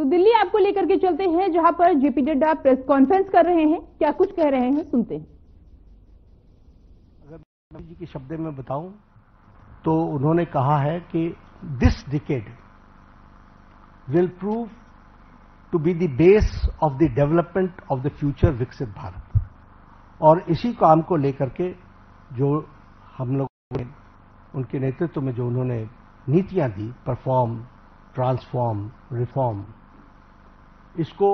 तो दिल्ली आपको लेकर के चलते हैं, जहां पर जेपी नड्डा प्रेस कॉन्फ्रेंस कर रहे हैं। क्या कुछ कह रहे हैं, सुनते हैं। अगर मोदी जी के शब्द में बताऊं तो उन्होंने कहा है कि this decade will prove to be the base of the development of the future विकसित भारत। और इसी काम को लेकर के जो हम लोग उनके नेतृत्व में जो उन्होंने नीतियां दी, परफॉर्म, ट्रांसफॉर्म, रिफॉर्म, इसको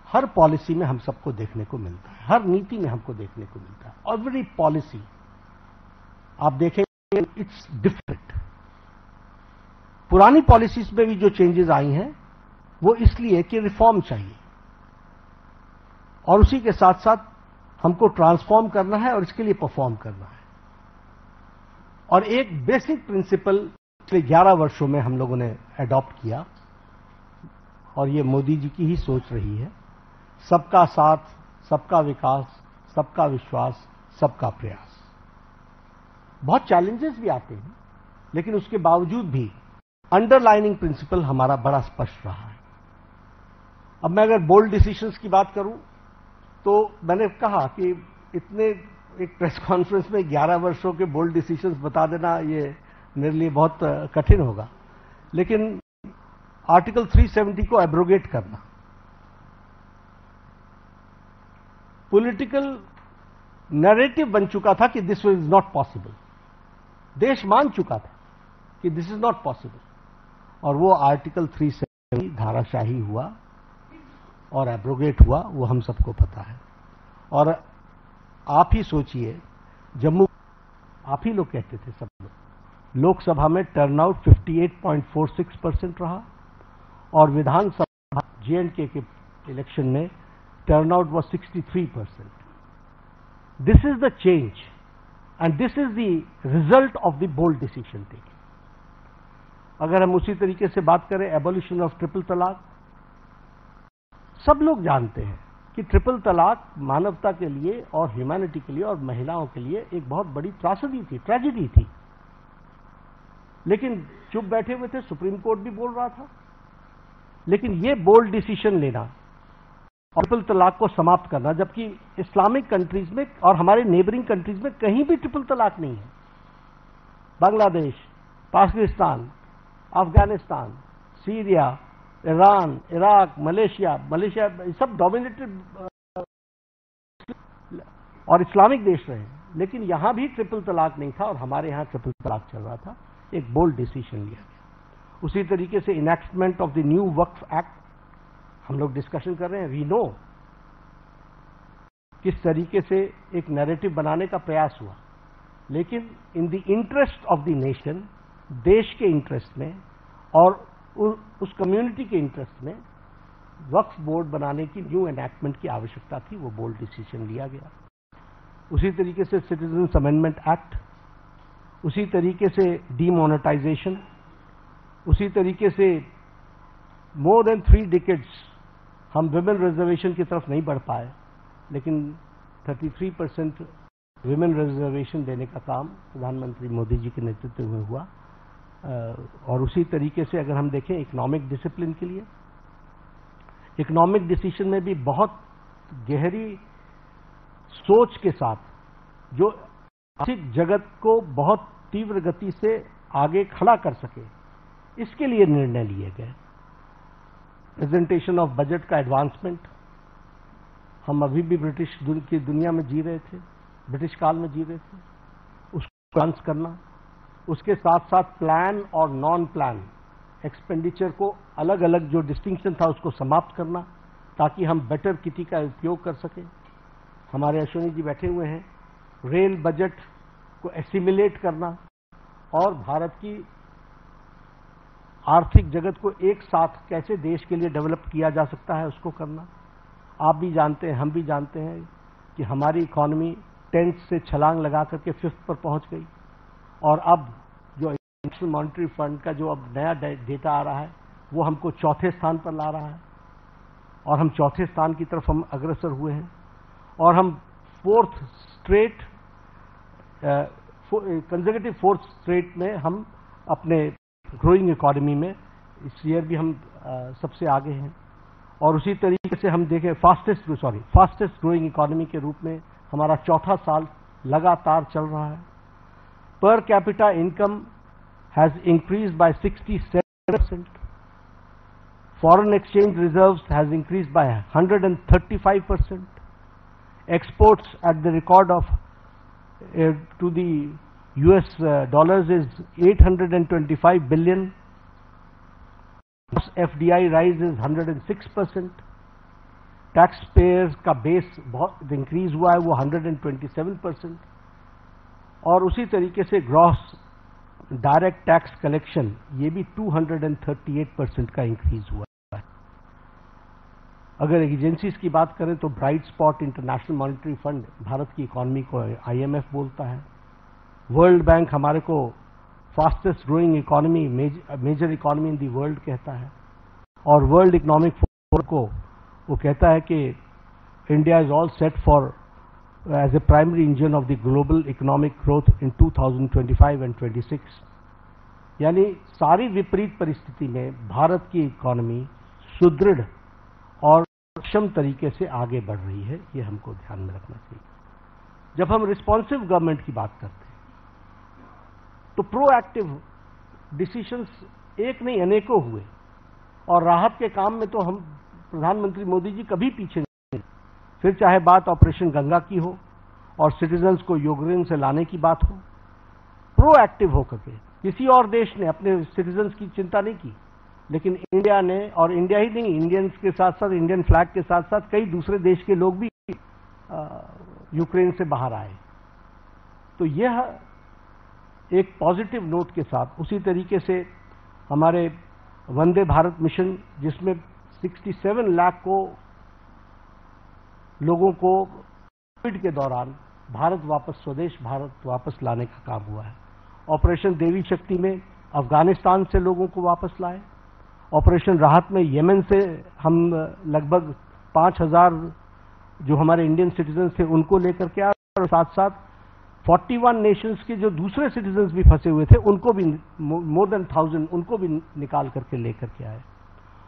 हर पॉलिसी में हम सबको देखने को मिलता है, हर नीति में हमको देखने को मिलता है। एवरी पॉलिसी आप देखेंगे इट्स डिफरेंट। पुरानी पॉलिसीज में भी जो चेंजेस आई हैं वो इसलिए कि रिफॉर्म चाहिए और उसी के साथ साथ हमको ट्रांसफॉर्म करना है और इसके लिए परफॉर्म करना है। और एक बेसिक प्रिंसिपल पिछले 11 वर्षों में हम लोगों ने अडॉप्ट किया और ये मोदी जी की ही सोच रही है, सबका साथ, सबका विकास, सबका विश्वास, सबका प्रयास। बहुत चैलेंजेस भी आते हैं, लेकिन उसके बावजूद भी अंडरलाइनिंग प्रिंसिपल हमारा बड़ा स्पष्ट रहा है। अब मैं अगर बोल्ड डिसीजंस की बात करूं तो मैंने कहा कि इतने एक प्रेस कॉन्फ्रेंस में 11 वर्षों के बोल्ड डिसीजंस बता देना ये मेरे लिए बहुत कठिन होगा, लेकिन आर्टिकल 370 को एब्रोगेट करना, पॉलिटिकल नैरेटिव बन चुका था कि दिस इज नॉट पॉसिबल। देश मान चुका था कि दिस इज नॉट पॉसिबल, और वो आर्टिकल 370 धाराशाही हुआ और एब्रोगेट हुआ, वो हम सबको पता है। और आप ही सोचिए, जम्मू आप ही लोग कहते थे, सब लोग, लोकसभा में टर्नआउट 58.46% रहा और विधानसभा J&K के इलेक्शन में turnout was 63%। This is the change and this is the result of the bold decision taking. अगर हम उसी तरीके से बात करें एबॉलिशन ऑफ ट्रिपल तलाक, सब लोग जानते हैं कि ट्रिपल तलाक मानवता के लिए और ह्यूमैनिटी के लिए और महिलाओं के लिए एक बहुत बड़ी त्रासदी थी, ट्रेजेडी थी, लेकिन चुप बैठे हुए थे। सुप्रीम कोर्ट भी बोल रहा था, लेकिन ये बोल्ड डिसीजन लेना और ट्रिपल तलाक को समाप्त करना, जबकि इस्लामिक कंट्रीज में और हमारे नेबरिंग कंट्रीज में कहीं भी ट्रिपल तलाक नहीं है। Bangladesh, Pakistan, Afghanistan, Syria, Iran, Iraq, Malaysia सब डोमिनेटेड और इस्लामिक देश रहे, लेकिन यहां भी ट्रिपल तलाक नहीं था और हमारे यहां ट्रिपल तलाक चल रहा था। एक बोल्ड डिसीजन लिया गया। उसी तरीके से enactment of the new Waqf act हम लोग डिस्कशन कर रहे हैं। वी नो किस तरीके से एक नैरेटिव बनाने का प्रयास हुआ, लेकिन in the interest of the nation, देश के इंटरेस्ट में और उस कम्युनिटी के इंटरेस्ट में वक्फ बोर्ड बनाने की न्यू एनैक्टमेंट की आवश्यकता थी, वो बोल्ड डिसीजन लिया गया। उसी तरीके से सिटीजन्स अमेंडमेंट एक्ट, उसी तरीके से डीमोनेटाइजेशन, उसी तरीके से मोर देन 3 डिकेड्स हम विमेन रिजर्वेशन की तरफ नहीं बढ़ पाए, लेकिन 33% विमेन रिजर्वेशन देने का काम प्रधानमंत्री मोदी जी के नेतृत्व में हुआ। और उसी तरीके से अगर हम देखें इकोनॉमिक डिसिप्लिन के लिए, इकोनॉमिक डिसीजन में भी बहुत गहरी सोच के साथ जो आर्थिक जगत को बहुत तीव्र गति से आगे खड़ा कर सके, इसके लिए निर्णय लिए गए। प्रेजेंटेशन ऑफ बजट का एडवांसमेंट, हम अभी भी ब्रिटिश की दुनिया में जी रहे थे, ब्रिटिश काल में जी रहे थे, उसको एडवांस करना, उसके साथ साथ प्लान और नॉन प्लान एक्सपेंडिचर को अलग अलग जो डिस्टिंक्शन था उसको समाप्त करना, ताकि हम बेटर किटी का उपयोग कर सकें। हमारे अश्विनी जी बैठे हुए हैं, रेल बजट को एसिमिलेट करना और भारत की आर्थिक जगत को एक साथ कैसे देश के लिए डेवलप किया जा सकता है उसको करना। आप भी जानते हैं, हम भी जानते हैं कि हमारी इकॉनमी 10th से छलांग लगा करके 5th पर पहुंच गई, और अब जो इंटरनेशनल मॉनेटरी फंड का जो अब नया डेटा आ रहा है वो हमको 4थे स्थान पर ला रहा है, और हम 4थे स्थान की तरफ हम अग्रसर हुए हैं, और हम 4th straight consecutive 4th straight में हम अपने ग्रोइंग इकोनॉमी में इस ईयर भी हम सबसे आगे हैं। और उसी तरीके से हम देखें फास्टेस्ट ग्रोइंग इकोनॉमी के रूप में हमारा चौथा साल लगातार चल रहा है। Per capita income has increase by 67%, foreign exchange reserves has increase by 135%, exports at the record of to the US dollars is 825 billion, FDI rise is 106%, taxpayers का बेस बहुत इंक्रीज हुआ है वो 127%, और उसी तरीके से ग्रॉस डायरेक्ट टैक्स कलेक्शन ये भी 238% का इंक्रीज हुआ है। अगर एजेंसीज की बात करें तो bright spot international monetary fund Bharat की इकोनॉमी को IMF बोलता है, वर्ल्ड बैंक हमारे को fastest growing economy major economy in the world कहता है, और वर्ल्ड इकोनॉमिक फोरम को वो कहता है कि India is all set for as a primary engine of the global economic growth in 2025 and 26। यानी सारी विपरीत परिस्थिति में भारत की इकोनॉमी सुदृढ़ और सक्षम तरीके से आगे बढ़ रही है, ये हमको ध्यान में रखना चाहिए। जब हम रिस्पॉन्सिव गवर्नमेंट की बात करते हैं तो प्रोएक्टिव डिसीजंस एक नहीं अनेकों हुए, और राहत के काम में तो हम प्रधानमंत्री मोदी जी कभी पीछे नहीं, फिर चाहे बात ऑपरेशन गंगा की हो और सिटीजन्स को यूक्रेन से लाने की बात हो, प्रोएक्टिव होकर के किसी और देश ने अपने सिटीजन्स की चिंता नहीं की, लेकिन इंडिया ने, और इंडिया ही नहीं, इंडियंस के साथ साथ इंडियन फ्लैग के साथ साथ कई दूसरे देश के लोग भी यूक्रेन से बाहर आए। तो यह एक पॉजिटिव नोट के साथ उसी तरीके से हमारे वंदे भारत मिशन, जिसमें 67 लाख को लोगों को कोविड के दौरान भारत वापस, स्वदेश भारत वापस लाने का काम हुआ है। ऑपरेशन देवी शक्ति में अफगानिस्तान से लोगों को वापस लाए, ऑपरेशन राहत में येमेन से हम लगभग 5000 जो हमारे इंडियन सिटीजन्स थे उनको लेकर के आए, और साथ साथ 41 नेशंस के जो दूसरे सिटीजन्स भी फंसे हुए थे उनको भी मोर देन 1000 उनको भी निकाल करके लेकर के आए।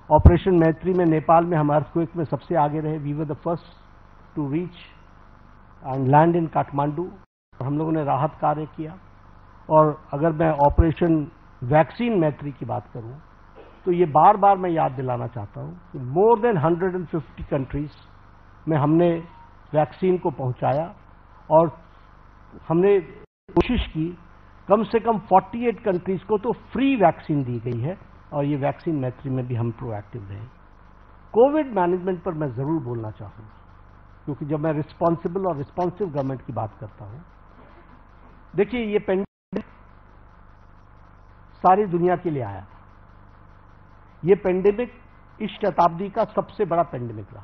ऑपरेशन मैत्री में नेपाल में हम अर्थक्वेक में सबसे आगे रहे, we were the first to reach and land in Kathmandu, हम लोगों ने राहत कार्य किया। और अगर मैं ऑपरेशन वैक्सीन मैत्री की बात करूं तो ये बार बार मैं याद दिलाना चाहता हूं कि मोर देन 150 कंट्रीज में हमने वैक्सीन को पहुंचाया, और हमने कोशिश की कम से कम 48 कंट्रीज को तो फ्री वैक्सीन दी गई है, और ये वैक्सीन मैत्री में भी हम प्रोएक्टिव रहे। कोविड मैनेजमेंट पर मैं जरूर बोलना चाहूंगा, क्योंकि जब मैं रिस्पॉन्सिबल और रिस्पॉन्सिव गवर्नमेंट की बात करता हूं, देखिए ये पेंडेमिक सारी दुनिया के लिए आया था। ये पेंडेमिक इस शताब्दी का सबसे बड़ा पेंडेमिक रहा,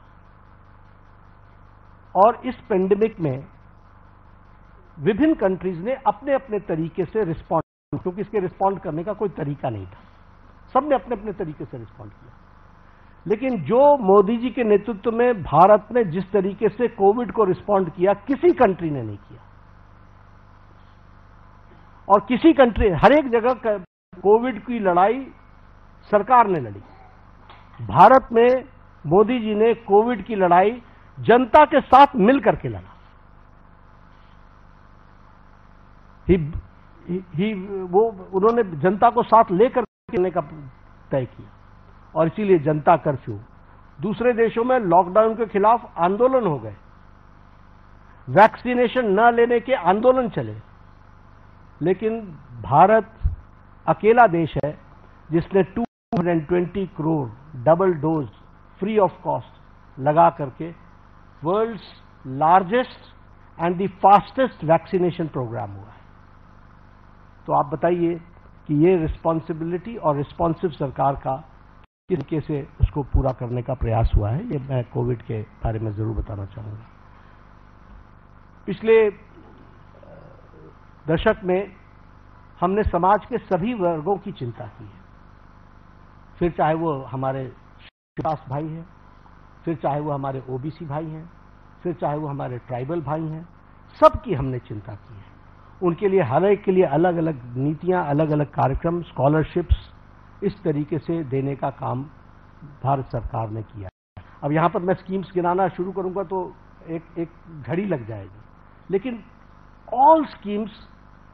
और इस पेंडेमिक में विभिन्न कंट्रीज ने अपने अपने तरीके से रिस्पॉन्ड, क्योंकि इसके रिस्पॉन्ड करने का कोई तरीका नहीं था, सबने अपने अपने तरीके से रिस्पॉन्ड किया। लेकिन जो मोदी जी के नेतृत्व में भारत ने जिस तरीके से कोविड को रिस्पॉन्ड किया, किसी कंट्री ने नहीं किया, और किसी कंट्री, हर एक जगह कोविड की लड़ाई सरकार ने लड़ी। भारत में मोदी जी ने कोविड की लड़ाई जनता के साथ मिलकर के लड़ा। उन्होंने जनता को साथ लेकर चलने का तय किया, और इसीलिए जनता कर्फ्यू, दूसरे देशों में लॉकडाउन के खिलाफ आंदोलन हो गए, वैक्सीनेशन न लेने के आंदोलन चले, लेकिन भारत अकेला देश है जिसने 220 crore double dose free of cost लगा करके world's largest and the fastest vaccination programme हुआ है। तो आप बताइए कि ये रिस्पॉन्सिबिलिटी और रिस्पॉन्सिव सरकार का किस तरीके से उसको पूरा करने का प्रयास हुआ है, ये मैं कोविड के बारे में जरूर बताना चाहूंगा। पिछले दशक में हमने समाज के सभी वर्गों की चिंता की है, फिर चाहे वो हमारे दास भाई हैं, फिर चाहे वो हमारे ओबीसी भाई हैं, फिर चाहे वो हमारे ट्राइबल भाई हैं, सबकी हमने चिंता की है। उनके लिए हर एक के लिए अलग अलग नीतियां, अलग अलग कार्यक्रम, स्कॉलरशिप्स इस तरीके से देने का काम भारत सरकार ने किया है। अब यहां पर मैं स्कीम्स गिनाना शुरू करूंगा तो एक घड़ी लग जाएगी, लेकिन all schemes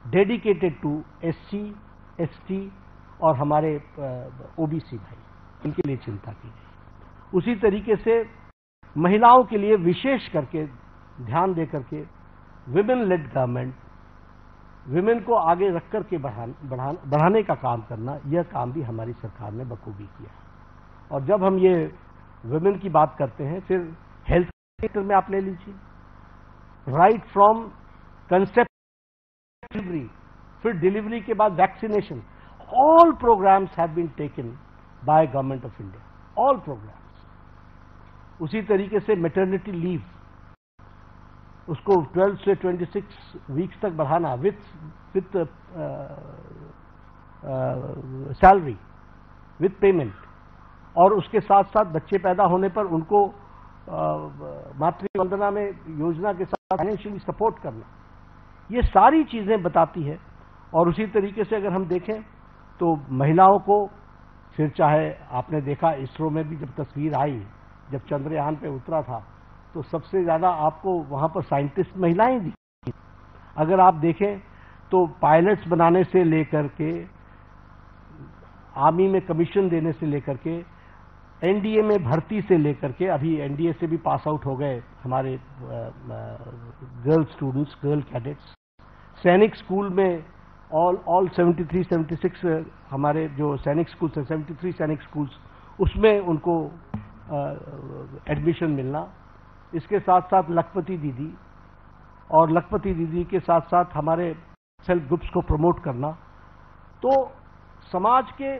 dedicated to SC, ST और हमारे OBC भाई, इनके लिए चिंता की गई। उसी तरीके से महिलाओं के लिए विशेष करके ध्यान दे करके विमेन लेड गवर्नमेंट, विमेन को आगे रख करके बढ़ाने का काम करना, यह काम भी हमारी सरकार ने बखूबी किया। और जब हम ये विमेन की बात करते हैं, फिर हेल्थ सेक्टर में आप ले लीजिए, राइट फ्रॉम कंसेप्ट डिलीवरी, फिर डिलीवरी के बाद vaccination, all programmes have been taken by government of India, all programmes. उसी तरीके से मैटरनिटी लीव, उसको 12 से 26 वीक्स तक बढ़ाना विथ सैलरी, विथ पेमेंट, और उसके साथ साथ बच्चे पैदा होने पर उनको मातृ वंदना में योजना के साथ फाइनेंशियली सपोर्ट करना, ये सारी चीजें बताती है। और उसी तरीके से अगर हम देखें तो महिलाओं को, फिर चाहे आपने देखा इसरो में भी जब तस्वीर आई, जब चंद्रयान पे उतरा था, तो सबसे ज्यादा आपको वहां पर साइंटिस्ट महिलाएं दिखी। अगर आप देखें तो पायलट्स बनाने से लेकर के, आर्मी में कमीशन देने से लेकर के, NDA में भर्ती से लेकर के, अभी NDA से भी पास आउट हो गए हमारे गर्ल स्टूडेंट्स, गर्ल कैडेट्स, सैनिक स्कूल में ऑल 73, 76 हमारे जो सैनिक स्कूल्स हैं, 73 सैनिक स्कूल्स, उसमें उनको एडमिशन मिलना। इसके साथ साथ लखपति दीदी, और लखपति दीदी के साथ साथ हमारे सेल्फ ग्रुप्स को प्रमोट करना। तो समाज के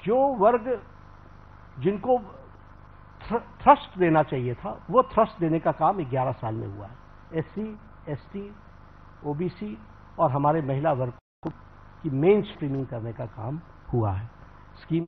जो वर्ग जिनको थ्रस्ट देना चाहिए था, वो थ्रस्ट देने का काम 11 साल में हुआ है। SC, ST, OBC और हमारे महिला वर्ग की मेन स्ट्रीमिंग करने का काम हुआ है। स्कीम